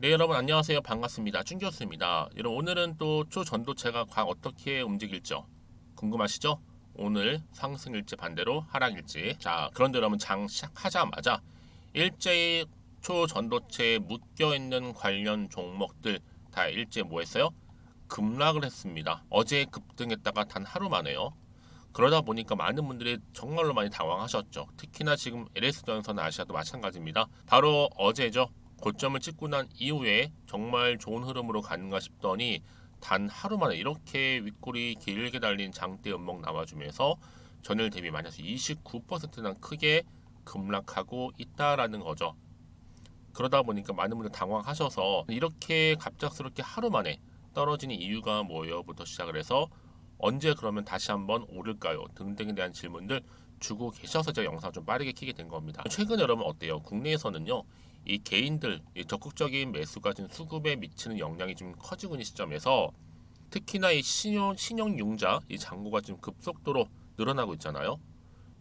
네, 여러분 안녕하세요. 반갑습니다. 춘교수입니다. 여러분 오늘은 또 초전도체가 과연 어떻게 움직일죠? 궁금하시죠? 오늘 상승일지 반대로 하락일지. 자, 그런데 여러분 장 시작하자마자 일제히 초전도체에 묶여있는 관련 종목들 다 일제히 뭐 했어요? 급락을 했습니다. 어제 급등했다가 단 하루 만에요. 그러다 보니까 많은 분들이 정말로 많이 당황하셨죠. 특히나 지금 LS전선 아시아도 마찬가지입니다. 바로 어제죠. 고점을 찍고 난 이후에 정말 좋은 흐름으로 가는가 싶더니 단 하루 만에 이렇게 윗골이 길게 달린 장대 음봉 나와주면서 전일 대비 마이너스 29%나 크게 급락하고 있다라는 거죠. 그러다 보니까 많은 분들 당황하셔서 이렇게 갑작스럽게 하루 만에 떨어지는 이유가 뭐예요?부터 시작을 해서 언제 그러면 다시 한번 오를까요? 등등에 대한 질문들 주고 계셔서 제가 영상 좀 빠르게 키게 된 겁니다. 최근 여러분 어때요? 국내에서는요, 이 개인들 이 적극적인 매수가 지금 수급에 미치는 영향이 좀 커지고 있는 시점에서 특히나 이 신용융자 이 잔고가 지금 급속도로 늘어나고 있잖아요.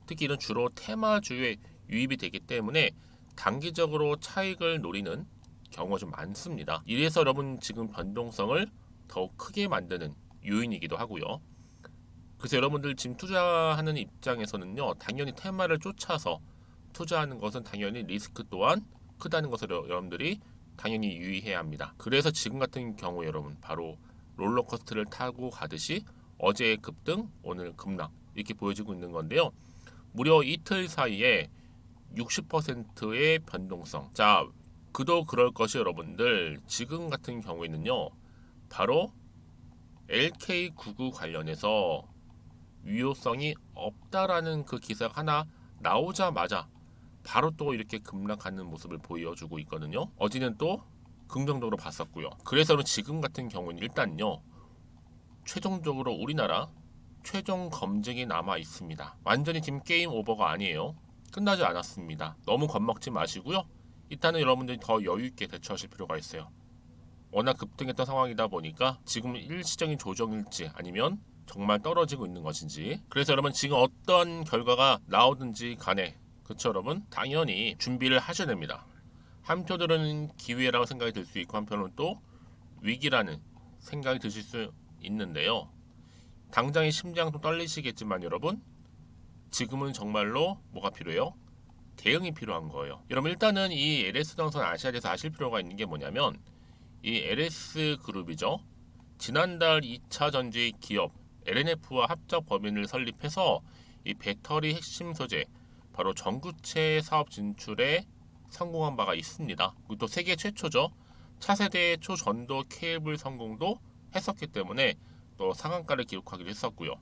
특히 이런 주로 테마주에 유입이 되기 때문에 단기적으로 차익을 노리는 경우가 좀 많습니다. 이래서 여러분 지금 변동성을 더욱 크게 만드는 요인이기도 하고요. 그래서 여러분들 지금 투자하는 입장에서는요, 당연히 테마를 쫓아서 투자하는 것은 당연히 리스크 또한 크다는 것을 여러분들이 당연히 유의해야 합니다. 그래서 지금 같은 경우 여러분 바로 롤러코스터를 타고 가듯이 어제의 급등, 오늘 급락 이렇게 보여지고 있는 건데요. 무려 이틀 사이에 60%의 변동성. 자, 그도 그럴 것이 여러분들 지금 같은 경우에는요. 바로 LK99 관련해서 유효성이 없다라는 그 기사가 하나 나오자마자 바로 또 이렇게 급락하는 모습을 보여주고 있거든요. 어제는 또 긍정적으로 봤었고요. 그래서 지금 같은 경우는 일단요. 최종적으로 우리나라 최종 검증이 남아 있습니다. 완전히 지금 게임 오버가 아니에요. 끝나지 않았습니다. 너무 겁먹지 마시고요. 일단은 여러분들이 더 여유 있게 대처하실 필요가 있어요. 워낙 급등했던 상황이다 보니까 지금 일시적인 조정일지 아니면 정말 떨어지고 있는 것인지. 그래서 여러분 지금 어떤 결과가 나오든지 간에 그렇죠 여러분? 당연히 준비를 하셔야 됩니다. 한편으로는 기회라고 생각이 들 수 있고 한편으로는 또 위기라는 생각이 드실 수 있는데요. 당장의 심장도 떨리시겠지만 여러분 지금은 정말로 뭐가 필요해요? 대응이 필요한 거예요. 여러분 일단은 이 LS전선 아시아에서 아실 필요가 있는 게 뭐냐면 이 LS그룹이죠. 지난달 2차 전지 기업 LNF와 합작 법인을 설립해서 이 배터리 핵심 소재 바로 전구체 사업 진출에 성공한 바가 있습니다. 그리고 또 세계 최초죠. 차세대 초전도 케이블 성공도 했었기 때문에 또 상한가를 기록하기도 했었고요.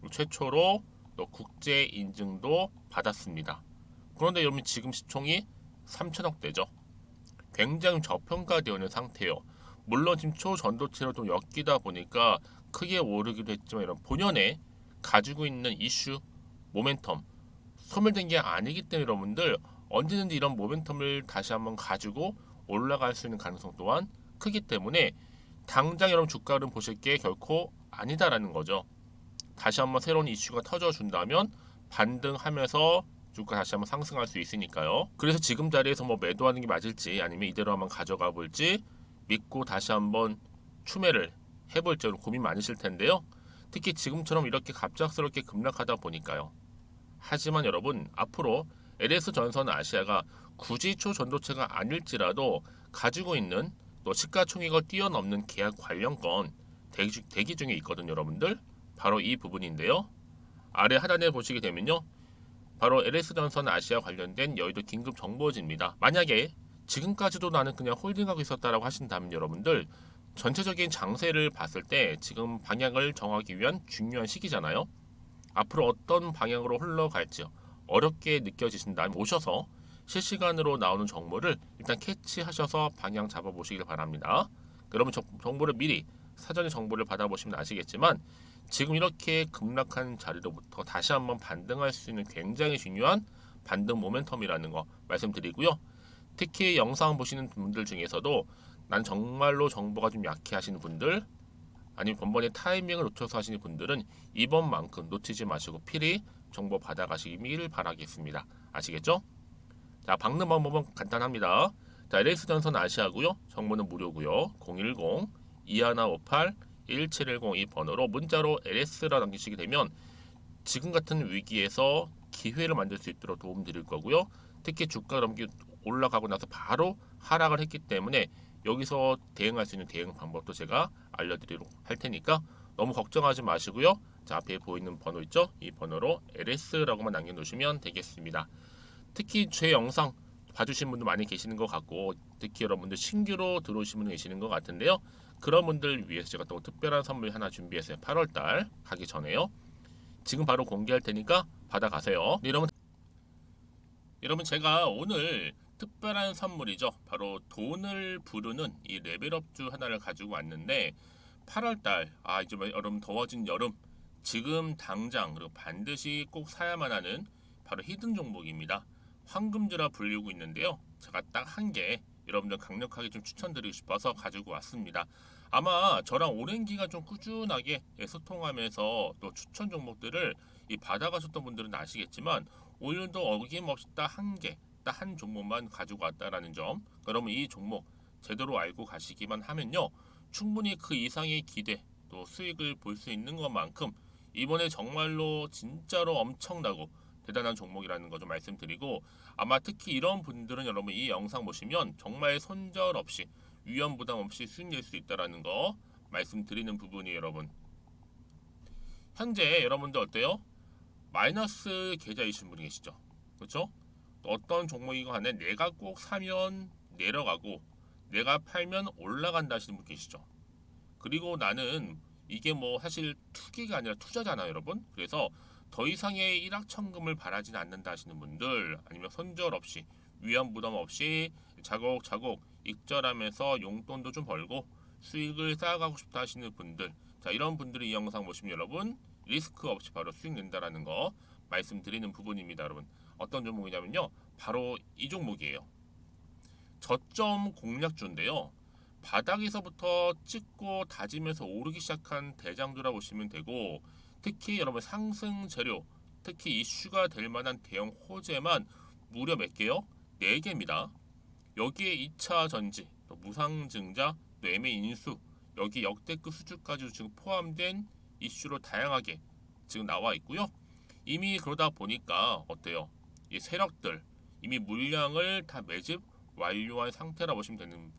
최초로 또 국제 인증도 받았습니다. 그런데 여러분 지금 시총이 3천억대죠. 굉장히 저평가되어 있는 상태예요. 물론 지금 초전도체로 좀 엮이다 보니까 크게 오르기도 했지만 이런 본연에 가지고 있는 이슈, 모멘텀 소멸된 게 아니기 때문에 여러분들 언제든지 이런 모멘텀을 다시 한번 가지고 올라갈 수 있는 가능성 또한 크기 때문에 당장 여러분 주가를 보실 게 결코 아니다라는 거죠. 다시 한번 새로운 이슈가 터져준다면 반등하면서 주가 다시 한번 상승할 수 있으니까요. 그래서 지금 자리에서 뭐 매도하는 게 맞을지 아니면 이대로 한번 가져가 볼지 믿고 다시 한번 추매를 해볼지 고민 많으실 텐데요. 특히 지금처럼 이렇게 갑작스럽게 급락하다 보니까요. 하지만 여러분 앞으로 LS전선 아시아가 굳이 초전도체가 아닐지라도 가지고 있는 또 시가총액을 뛰어넘는 계약 관련권 대기 중에 있거든요 여러분들. 바로 이 부분인데요. 아래 하단에 보시게 되면요. 바로 LS전선 아시아 관련된 여의도 긴급 정보지입니다. 만약에 지금까지도 나는 그냥 홀딩하고 있었다라고 하신다면 여러분들 전체적인 장세를 봤을 때 지금 방향을 정하기 위한 중요한 시기잖아요. 앞으로 어떤 방향으로 흘러갈지 어렵게 느껴지신다면 오셔서 실시간으로 나오는 정보를 일단 캐치하셔서 방향 잡아보시길 바랍니다. 그러면 정보를 미리 사전에 정보를 받아보시면 아시겠지만 지금 이렇게 급락한 자리로부터 다시 한번 반등할 수 있는 굉장히 중요한 반등 모멘텀이라는 거 말씀드리고요. 특히 영상 보시는 분들 중에서도 난 정말로 정보가 좀 약해 하시는 분들 아니면 번번이 타이밍을 놓쳐서 하시는 분들은 이번만큼 놓치지 마시고 필히 정보 받아가시길 바라겠습니다. 아시겠죠? 자, 박는 방법은 간단합니다. 자, LS전선 아시아고요. 정보는 무료고요. 010-2158-1710 이 번호로 문자로 LS라 남기시게 되면 지금 같은 위기에서 기회를 만들 수 있도록 도움드릴 거고요. 특히 주가 올라가고 나서 바로 하락을 했기 때문에 여기서 대응할 수 있는 대응 방법도 제가 알려드리도록 할 테니까 너무 걱정하지 마시고요. 자, 앞에 보이는 번호 있죠? 이 번호로 LS라고만 남겨놓으시면 되겠습니다. 특히 제 영상 봐주신 분도 많이 계시는 것 같고 특히 여러분들 신규로 들어오신 분 계시는 것 같은데요. 그런 분들 위해서 제가 또 특별한 선물 하나 준비했어요. 8월달 가기 전에요. 지금 바로 공개할 테니까 받아가세요. 네, 여러분 제가 오늘 특별한 선물이죠. 바로 돈을 부르는 이 레벨업주 하나를 가지고 왔는데 8월달 이제 여러분 더워진 여름 지금 당장 그리고 반드시 꼭 사야만 하는 바로 히든 종목입니다. 황금주라 불리고 있는데요. 제가 딱 한 개 여러분들 강력하게 좀 추천드리고 싶어서 가지고 왔습니다. 아마 저랑 오랜 기간 좀 꾸준하게 소통하면서 또 추천 종목들을 받아가셨던 분들은 아시겠지만 오늘도 어김없이 딱 한 개, 딱 한 종목만 가지고 왔다라는 점. 그러면 이 종목 제대로 알고 가시기만 하면요. 충분히 그 이상의 기대 또 수익을 볼 수 있는 것만큼 이번에 정말로 진짜로 엄청나고 대단한 종목이라는 거 좀 말씀드리고 아마 특히 이런 분들은 여러분 이 영상 보시면 정말 손절 없이 위험 부담 없이 수익 낼 수 있다라는 거 말씀드리는 부분이 여러분. 현재 여러분들 어때요? 마이너스 계좌이신 분이 계시죠? 그렇죠? 어떤 종목이건 간에 내가 꼭 사면 내려가고 내가 팔면 올라간다 하시는 분 계시죠? 그리고 나는 이게 뭐 사실 투기가 아니라 투자잖아요, 여러분. 그래서 더 이상의 일확천금을 바라진 않는다 하시는 분들, 아니면 손절 없이 위험 부담 없이 자곡자곡 익절하면서 용돈도 좀 벌고 수익을 쌓아가고 싶다 하시는 분들, 자, 이런 분들이 이 영상 보시면 여러분 리스크 없이 바로 수익 낸다라는 거 말씀드리는 부분입니다. 여러분 어떤 종목이냐면요, 바로 이 종목이에요. 저점 공략주인데요, 바닥에서부터 찍고 다지면서 오르기 시작한 대장주라 보시면 되고, 특히 여러분 상승 재료, 특히 이슈가 될 만한 대형 호재만 무려 몇 개요? 4개입니다. 여기에 2차 전지, 또 무상증자, 또 매매 인수, 여기 역대급 수주까지 지금 포함된 이슈로 다양하게 지금 나와 있고요. 이미 그러다 보니까 어때요? 이 세력들 이미 물량을 다 매집 완료한 상태라 보시면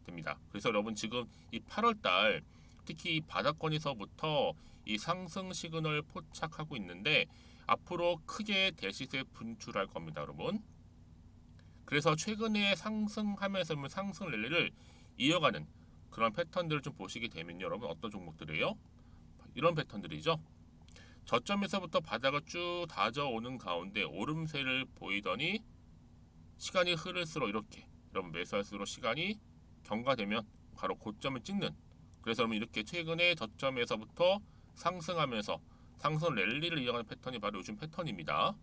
됩니다. 그래서 여러분 지금 이 8월달 특히 이 바닥권에서부터 이 상승 시그널 포착하고 있는데 앞으로 크게 대시세 분출할 겁니다, 여러분. 그래서 최근에 상승하면서 상승 랠리를 이어가는 그런 패턴들을 좀 보시게 되면 여러분 어떤 종목들이에요? 이런 패턴들이죠. 저점에서부터 바닥을 쭉 다져오는 가운데 오름세를 보이더니 시간이 흐를수록 이렇게 여러분 매수할수록 시간이 경과되면 바로 고점을 찍는, 그래서 여러분 이렇게 최근에 저점에서부터 상승하면서 상승 랠리를 이어가는 패턴이 바로 요즘 패턴입니다.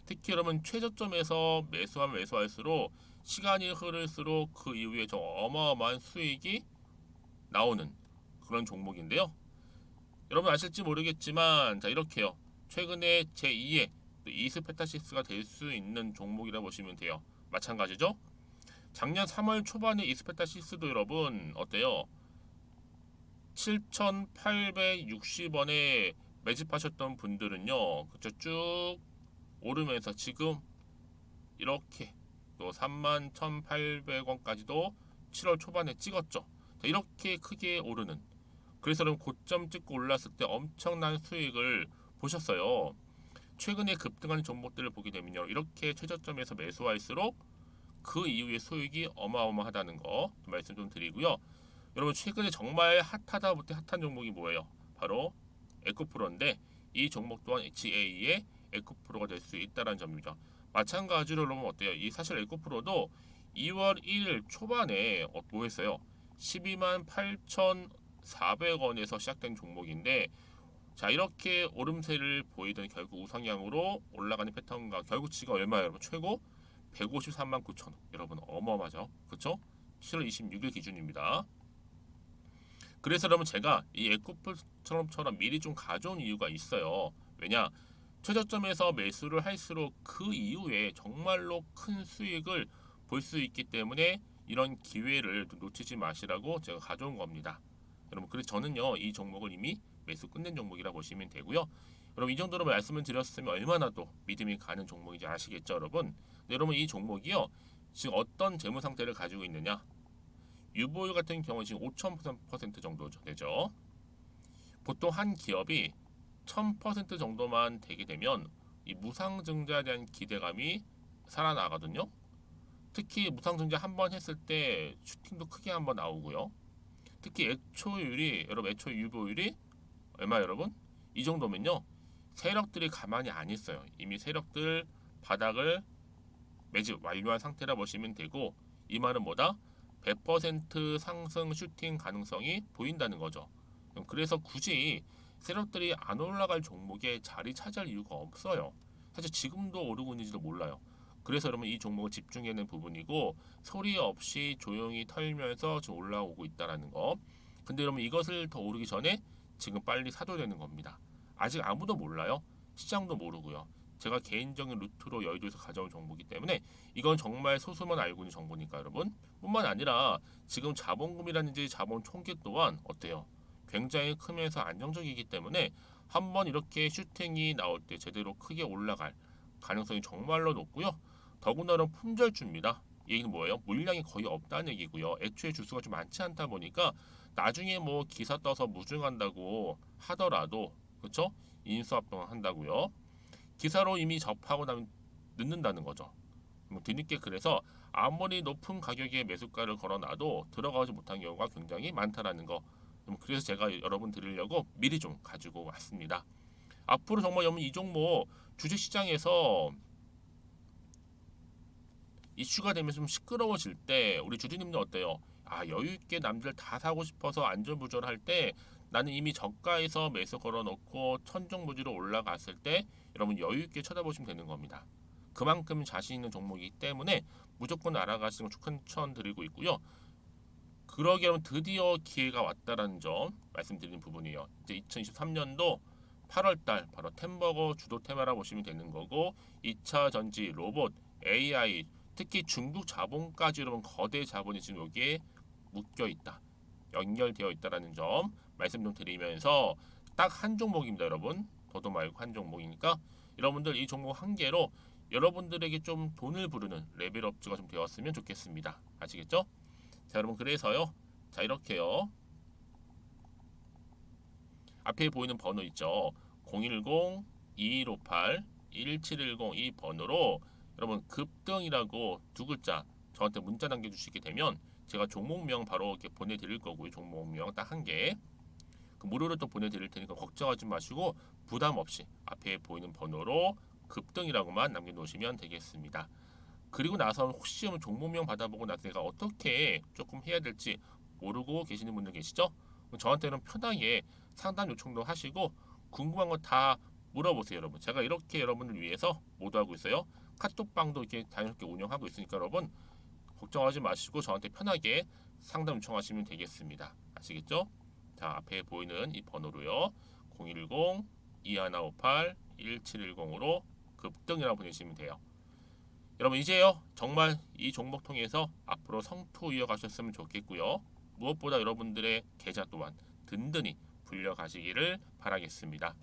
특히 여러분 최저점에서 매수하면 매수할수록 시간이 흐를수록 그 이후에 좀 어마어마한 수익이 나오는 그런 종목인데요. 여러분 아실지 모르겠지만 자 이렇게요. 최근에 제2의 이스페타시스가 될 수 있는 종목이라 보시면 돼요. 마찬가지죠. 작년 3월 초반에 이스페타시스도 여러분 어때요? 7,860원에 매집하셨던 분들은요, 그쵸, 쭉 오르면서 지금 이렇게 또 31,800원까지도 7월 초반에 찍었죠. 자, 이렇게 크게 오르는, 그래서 여러분 고점 찍고 올랐을 때 엄청난 수익을 보셨어요. 최근에 급등하는 종목들을 보게 되면요, 이렇게 최저점에서 매수할수록 그 이후에 수익이 어마어마하다는 거 말씀 좀 드리고요. 여러분 최근에 정말 핫하다부터 핫한 종목이 뭐예요? 바로 에코프로인데 이 종목 또한 HA의 에코프로가 될 수 있다는 점입니다. 마찬가지로 여러분 어때요? 이 사실 에코프로도 2월 1일 초반에 뭐 했어요? 12만 8,400원에서 시작된 종목인데, 자 이렇게 오름세를 보이던 결국 우상향으로 올라가는 패턴과 결국 지가 얼마예요? 여러분 최고 153만 9천원. 여러분 어마어마하죠, 그렇죠? 7월 26일 기준입니다. 그래서 여러분 제가 이 에코프처럼 미리 좀 가져온 이유가 있어요. 왜냐, 최저점에서 매수를 할수록 그 이후에 정말로 큰 수익을 볼 수 있기 때문에 이런 기회를 놓치지 마시라고 제가 가져온 겁니다. 여러분, 그래서 저는요 이 종목을 이미 매수 끝낸 종목이라 보시면 되고요. 여러분, 이 정도로 말씀을 드렸으면 얼마나 또 믿음이 가는 종목인지 아시겠죠, 여러분? 네, 여러분, 이 종목이요 지금 어떤 재무 상태를 가지고 있느냐? 유보율 같은 경우 지금 5,000% 정도 되죠. 보통 한 기업이 1,000% 정도만 되게 되면 이 무상증자에 대한 기대감이 살아나거든요. 특히 무상증자 한 번 했을 때 슈팅도 크게 한번 나오고요. 특히 애초율이, 여러분, 애초 유보율이 얼마, 여러분? 이 정도면요 세력들이 가만히 안 있어요. 이미 세력들 바닥을 매집 완료한 상태라 보시면 되고, 이 말은 뭐다? 100% 상승 슈팅 가능성이 보인다는 거죠. 그래서 굳이 세력들이 안 올라갈 종목에 자리 차지할 이유가 없어요. 사실 지금도 오르고 있는지도 몰라요. 그래서 여러분, 이 종목을 집중해야 하는 부분이고, 소리 없이 조용히 털면서 지금 올라오고 있다는 거. 근데 여러분, 이것을 더 오르기 전에 지금 빨리 사도 되는 겁니다. 아직 아무도 몰라요. 시장도 모르고요. 제가 개인적인 루트로 여의도에서 가져온 정보이기 때문에 이건 정말 소수만 알고 있는 정보니까 여러분. 뿐만 아니라 지금 자본금이라든지 자본 총계 또한 어때요? 굉장히 크면서 안정적이기 때문에 한번 이렇게 슈팅이 나올 때 제대로 크게 올라갈 가능성이 정말로 높고요. 더군다나 품절주입니다. 이 얘기는 뭐예요? 물량이 거의 없다는 얘기고요. 애초에 주수가 좀 많지 않다 보니까 나중에 뭐 기사 떠서 무증한다고 하더라도, 그렇죠? 인수합병 한다고요. 기사로 이미 접하고 나면 늦는다는 거죠. 뒤늦게, 그래서 아무리 높은 가격에 매수가를 걸어놔도 들어가지 못한 경우가 굉장히 많다라는 거. 그래서 제가 여러분 드리려고 미리 좀 가지고 왔습니다. 앞으로 정말 여러분, 이 종목 주식시장에서 이슈가 되면 좀 시끄러워질 때 우리 주주님들 어때요? 아, 여유 있게 남들 다 사고 싶어서 안전부절할 때 나는 이미 저가에서 매수 걸어놓고 천정부지로 올라갔을 때 여러분 여유 있게 쳐다보시면 되는 겁니다. 그만큼 자신 있는 종목이기 때문에 무조건 알아가시는 걸 추천드리고 있고요. 그러기 여러분, 드디어 기회가 왔다라는 점 말씀드리는 부분이에요. 이제 2023년도 8월달 바로 템버거 주도 테마라 보시면 되는 거고, 2차 전지, 로봇, AI, 특히 중국 자본까지 여러분 거대 자본이 지금 여기에 묶여 있다, 연결되어 있다라는 점 말씀 좀 드리면서 딱 한 종목입니다, 여러분. 더도 말고 한 종목이니까 여러분들 이 종목 한 개로 여러분들에게 좀 돈을 부르는 레벨업주가 좀 되었으면 좋겠습니다. 아시겠죠? 자, 여러분, 그래서요. 자, 이렇게요. 앞에 보이는 번호 있죠. 010-2158-1710 이 번호로 여러분 급등이라고 두 글자 저한테 문자 남겨주시게 되면 제가 종목명 바로 이렇게 보내드릴 거고요. 종목명 딱 한 개. 그 무료로 또 보내드릴 테니까 걱정하지 마시고 부담 없이 앞에 보이는 번호로 급등이라고만 남겨놓으시면 되겠습니다. 그리고 나서 혹시 종목명 받아보고 나서 내가 어떻게 조금 해야 될지 모르고 계시는 분들 계시죠? 저한테는 편하게 상담 요청도 하시고 궁금한 거 다 물어보세요, 여러분. 제가 이렇게 여러분을 위해서 모두 하고 있어요. 카톡방도 이렇게 자연스럽게 운영하고 있으니까 여러분 걱정하지 마시고 저한테 편하게 상담 요청하시면 되겠습니다. 아시겠죠? 자, 앞에 보이는 이 번호로요. 010-2158-1710으로 급등이라고 보내시면 돼요. 여러분, 이제요 정말 이 종목 통해서 앞으로 성투 이어가셨으면 좋겠고요. 무엇보다 여러분들의 계좌 또한 든든히 불려가시기를 바라겠습니다.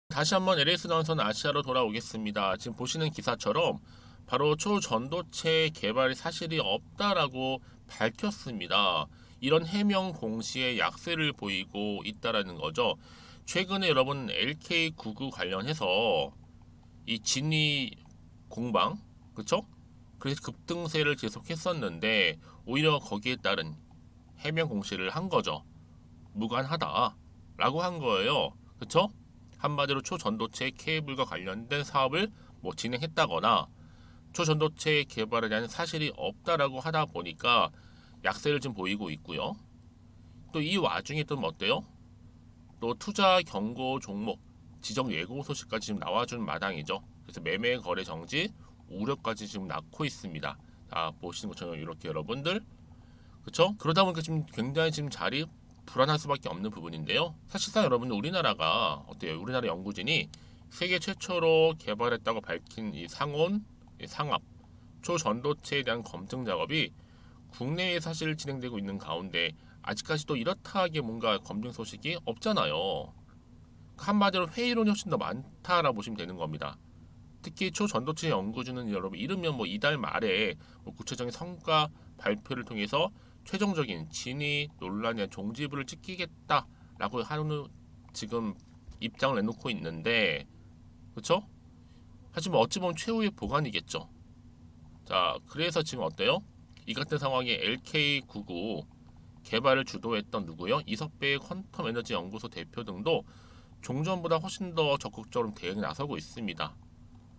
다시 한번 LS 나운선 아시아로 돌아오겠습니다. 지금 보시는 기사처럼 바로 초전도체 개발 사실이 없다라고 밝혔습니다. 이런 해명 공시에 약세를 보이고 있다라는 거죠. 최근에 여러분 LK99 관련해서 이 진위 공방, 그쵸? 그래서 급등세를 계속했었는데 오히려 거기에 따른 해명 공시를 한 거죠. 무관하다라고 한 거예요. 그쵸? 한마디로 초전도체 케이블과 관련된 사업을 뭐 진행했다거나 초전도체 개발에 대한 사실이 없다라고 하다 보니까 약세를 좀 보이고 있고요. 또 이 와중에 또 어때요? 또 투자 경고 종목 지정 예고 소식까지 지금 나와준 마당이죠. 그래서 매매 거래 정지 우려까지 지금 낳고 있습니다. 자, 보시는 것처럼 이렇게 여러분들, 그렇죠? 그러다 보니까 지금 굉장히 지금 자리 불안할 수밖에 없는 부분인데요. 사실상 여러분들 우리나라가 어때요? 우리나라 연구진이 세계 최초로 개발했다고 밝힌 이 상온, 이 상압, 초전도체에 대한 검증 작업이 국내에 사실 진행되고 있는 가운데 아직까지도 이렇다 하게 뭔가 검증 소식이 없잖아요. 한마디로 회의론이 훨씬 더 많다라고 보시면 되는 겁니다. 특히 초전도체 연구진은 여러분 이르면 뭐 이달 말에 뭐 구체적인 성과 발표를 통해서 최종적인 진위 논란의 종지부를 찍히겠다라고 하는 지금 입장을 내놓고 있는데, 그렇죠? 하지만 어찌 보면 최후의 보관이겠죠. 자, 그래서 지금 어때요? 이 같은 상황에 LK99 개발을 주도했던 누구요? 이석배 퀀텀 에너지 연구소 대표 등도 종전보다 훨씬 더 적극적으로 대응에 나서고 있습니다.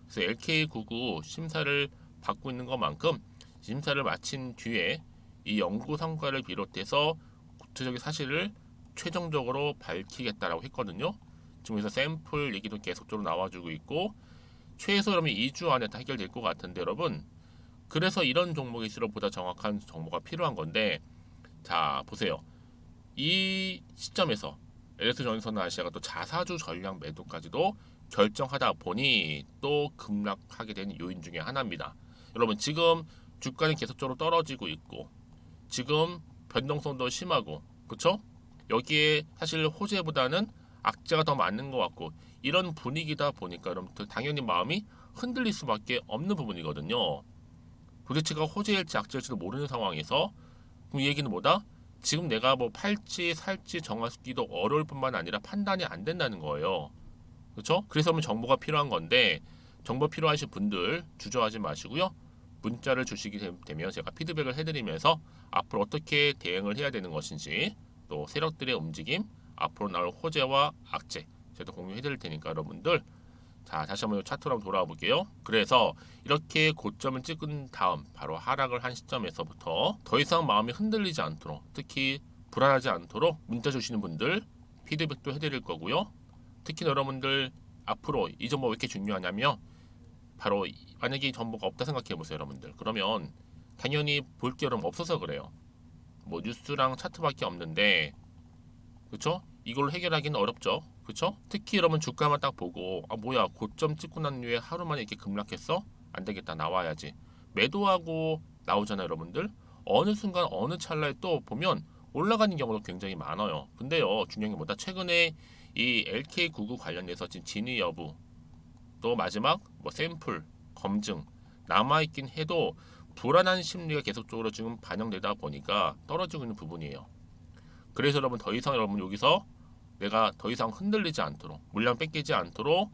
그래서 LK99 심사를 받고 있는 것만큼 심사를 마친 뒤에 이 연구 성과를 비롯해서 구체적인 사실을 최종적으로 밝히겠다라고 했거든요. 지금 그래서 샘플 얘기도 계속적으로 나와주고 있고 최소 그러면 2주 안에 다 해결될 것 같은데 여러분, 그래서 이런 종목일수록 보다 정확한 정보가 필요한 건데, 자 보세요. 이 시점에서 LS전선 아시아가 또 자사주 전략 매도까지도 결정하다 보니 또 급락하게 된 요인 중에 하나입니다. 여러분 지금 주가는 계속적으로 떨어지고 있고 지금 변동성도 심하고, 그렇죠? 여기에 사실 호재보다는 악재가 더 많은 것 같고 이런 분위기다 보니까 여러분들 당연히 마음이 흔들릴 수밖에 없는 부분이거든요. 도대체가 호재일지 악재일지도 모르는 상황에서 그럼 이 얘기는 뭐다? 지금 내가 뭐 팔지 살지 정하기도 어려울 뿐만 아니라 판단이 안 된다는 거예요. 그렇죠? 그래서 정보가 필요한 건데 정보 필요하신 분들 주저하지 마시고요. 문자를 주시게 되면 제가 피드백을 해드리면서 앞으로 어떻게 대응을 해야 되는 것인지 또 세력들의 움직임, 앞으로 나올 호재와 악재 제가 공유해드릴 테니까 여러분들, 자 다시 한번 차트로 한번 돌아와 볼게요. 그래서 이렇게 고점을 찍은 다음 바로 하락을 한 시점에서부터 더 이상 마음이 흔들리지 않도록, 특히 불안하지 않도록 문자 주시는 분들 피드백도 해드릴 거고요. 특히 여러분들 앞으로 이 정보 왜 이렇게 중요하냐면 바로 만약에 이 정보가 없다 생각해 보세요 여러분들. 그러면 당연히 볼 게 여러분 없어서 그래요. 뭐 뉴스랑 차트밖에 없는데, 그렇죠? 이걸 해결하기는 어렵죠. 그렇죠? 특히 여러분 주가만 딱 보고 아 뭐야 고점 찍고 난 후에 하루 만에 이렇게 급락했어? 안 되겠다 나와야지. 매도하고 나오잖아요 여러분들. 어느 순간 어느 찰나에 또 보면 올라가는 경우도 굉장히 많아요. 근데요 중요한 게 뭐다? 최근에 이 LK99 관련해서 지금 진위 여부 또 마지막 뭐 샘플 검증 남아있긴 해도 불안한 심리가 계속적으로 지금 반영되다 보니까 떨어지고 있는 부분이에요. 그래서 여러분 더 이상 여러분 여기서 내가 더 이상 흔들리지 않도록 물량 뺏기지 않도록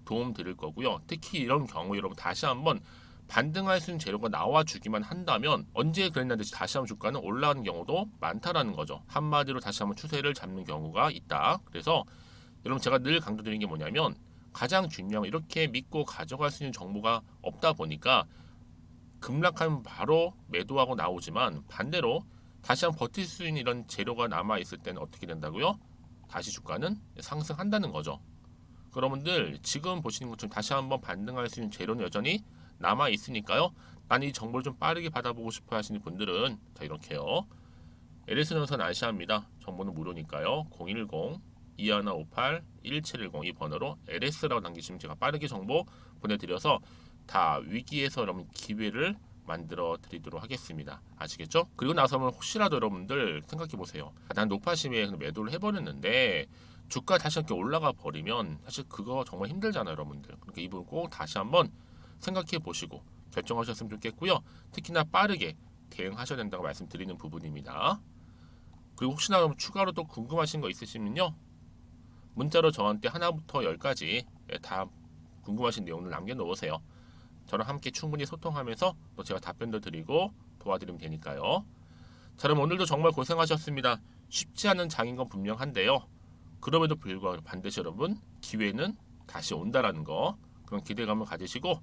도움 드릴 거고요. 특히 이런 경우 여러분 다시 한번 반등할 수 있는 재료가 나와주기만 한다면 언제 그랬나 듯이 다시 한번 주가는 올라가는 경우도 많다라는 거죠. 한마디로 다시 한번 추세를 잡는 경우가 있다. 그래서 여러분 제가 늘 강조드리는 게 뭐냐면 가장 중요한 건 이렇게 믿고 가져갈 수 있는 정보가 없다 보니까 급락하면 바로 매도하고 나오지만 반대로 다시 한번 버틸 수 있는 이런 재료가 남아 있을 때는 어떻게 된다고요? 다시 주가는 상승한다는 거죠. 여러분들 지금 보시는 것처럼 다시 한번 반등할 수 있는 재료는 여전히 남아 있으니까요. 난 이 정보를 좀 빠르게 받아보고 싶어 하시는 분들은 자 이렇게요. LS전선 아시아입니다. 정보는 무료니까요. 010-2158-1710 이 번호로 LS라고 남기시면 제가 빠르게 정보 보내드려서 다 위기에서 여러분 기회를 만들어 드리도록 하겠습니다. 아시겠죠? 그리고 나서는 혹시라도 여러분들 생각해 보세요. 난 높아심에 매도를 해버렸는데 주가 다시 이렇게 올라가 버리면 사실 그거 정말 힘들잖아요, 여러분들. 그러니까 이 부분 꼭 다시 한번 생각해 보시고 결정하셨으면 좋겠고요. 특히나 빠르게 대응하셔야 된다고 말씀드리는 부분입니다. 그리고 혹시나 추가로 또 궁금하신 거 있으시면요. 문자로 저한테 하나부터 10까지 다 궁금하신 내용을 남겨놓으세요. 저랑 함께 충분히 소통하면서 또 제가 답변도 드리고 도와드리면 되니까요. 자, 그럼 오늘도 정말 고생하셨습니다. 쉽지 않은 장인 건 분명한데요. 그럼에도 불구하고 반드시 여러분 기회는 다시 온다라는 거, 그런 기대감을 가지시고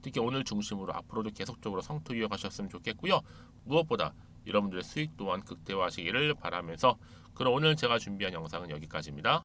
특히 오늘 중심으로 앞으로도 계속적으로 성토 이어가셨으면 좋겠고요. 무엇보다 여러분들의 수익 또한 극대화하시기를 바라면서 그럼 오늘 제가 준비한 영상은 여기까지입니다.